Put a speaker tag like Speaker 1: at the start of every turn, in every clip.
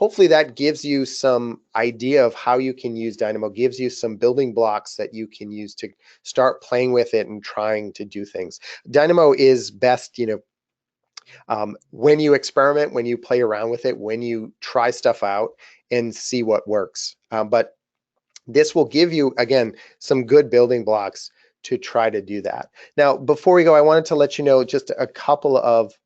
Speaker 1: hopefully that gives you some idea of how you can use Dynamo, gives you some building blocks that you can use to start playing with it and trying to do things. Dynamo is best, when you experiment, when you play around with it, when you try stuff out and see what works. But this will give you, again, some good building blocks to try to do that. Now, before we go, I wanted to let you know just a couple of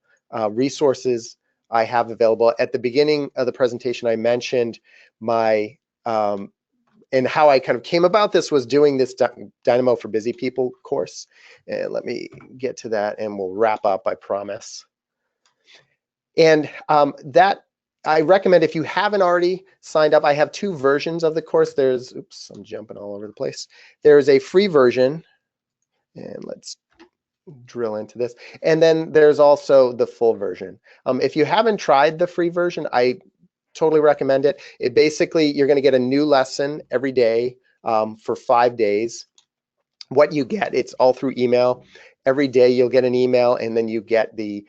Speaker 1: resources I have available. At the beginning of the presentation, I mentioned my, and how I kind of came about this was doing this Dynamo for Busy People course. And let me get to that and we'll wrap up, I promise. And that I recommend, if you haven't already signed up, I have two versions of the course. There's, oops, I'm jumping all over the place. There's a free version, and let's drill into this. And then there's also the full version. If you haven't tried the free version, I totally recommend it. It basically, you're going to get a new lesson every day for 5 days. What you get, it's all through email. Every day you'll get an email, and then you get a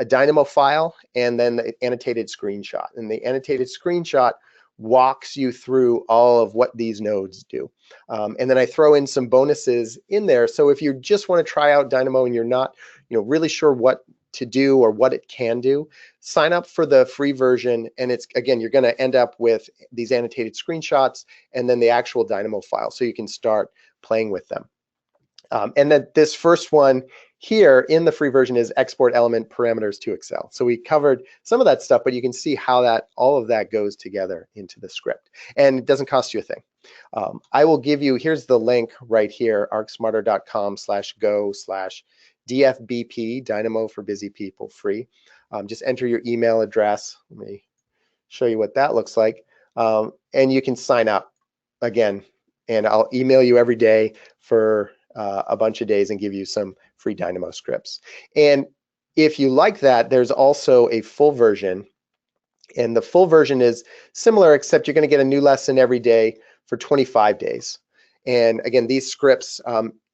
Speaker 1: Dynamo file and then the annotated screenshot. And the annotated screenshot walks you through all of what these nodes do. And then I throw in some bonuses in there. So if you just want to try out Dynamo and you're not, really sure what to do or what it can do, sign up for the free version. And it's, again, you're going to end up with these annotated screenshots and then the actual Dynamo file, so you can start playing with them. And then this first one here in the free version is export element parameters to Excel. So we covered some of that stuff, but you can see how all of that goes together into the script. And it doesn't cost you a thing. I will give you, here's the link right here, arcsmarter.com/go/DFBP, Dynamo for Busy People, free. Just enter your email address. Let me show you what that looks like. And you can sign up again, and I'll email you every day for a bunch of days and give you some free Dynamo scripts. And if you like that, there's also a full version. And the full version is similar, except you're going to get a new lesson every day for 25 days. And again, these scripts,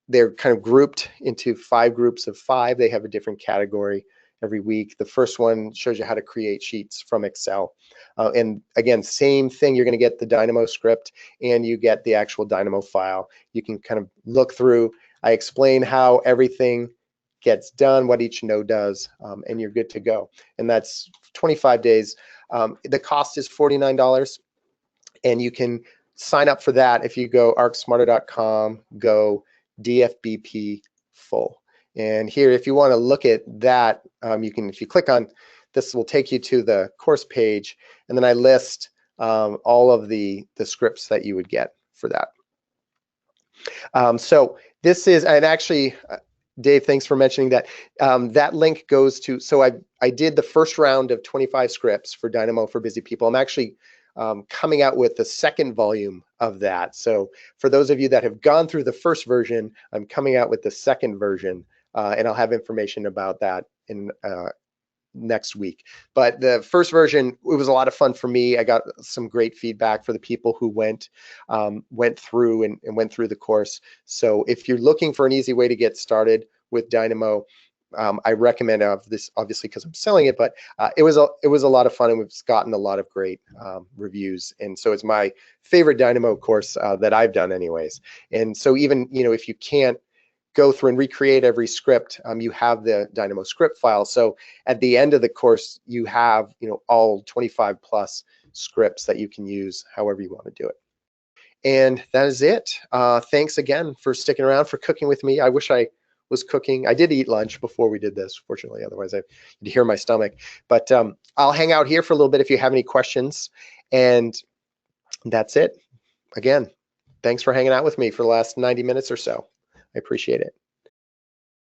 Speaker 1: they're kind of grouped into 5 groups of 5. They have a different category every week. The first one shows you how to create sheets from Excel. And again, same thing, you're going to get the Dynamo script and you get the actual Dynamo file. You can kind of look through. I explain how everything gets done, what each node does, and you're good to go. And that's 25 days. The cost is $49, and you can sign up for that if you go arcsmarter.com, go DFBP full. And here, if you want to look at that, you can, if you click on this, will take you to the course page, and then I list all of the scripts that you would get for that. So this is, and actually, Dave, thanks for mentioning that. That link goes to, so I did the first round of 25 scripts for Dynamo for Busy People. I'm actually coming out with the second volume of that. So for those of you that have gone through the first version, I'm coming out with the second version, and I'll have information about that in next week. But the first version, it was a lot of fun for me. I got some great feedback for the people who went through and went through the course. So if you're looking for an easy way to get started with Dynamo, I recommend this, obviously, because I'm selling it, but it was a lot of fun, and we've gotten a lot of great reviews. And so it's my favorite Dynamo course that I've done anyways. And so even, if you can't go through and recreate every script, you have the Dynamo script file. So at the end of the course, you have, all 25 plus scripts that you can use however you want to do it. And that is it. Thanks again for sticking around, for cooking with me. I wish I was cooking. I did eat lunch before we did this, fortunately, otherwise I'd hear my stomach. But I'll hang out here for a little bit if you have any questions. And that's it. Again, thanks for hanging out with me for the last 90 minutes or so. I appreciate it.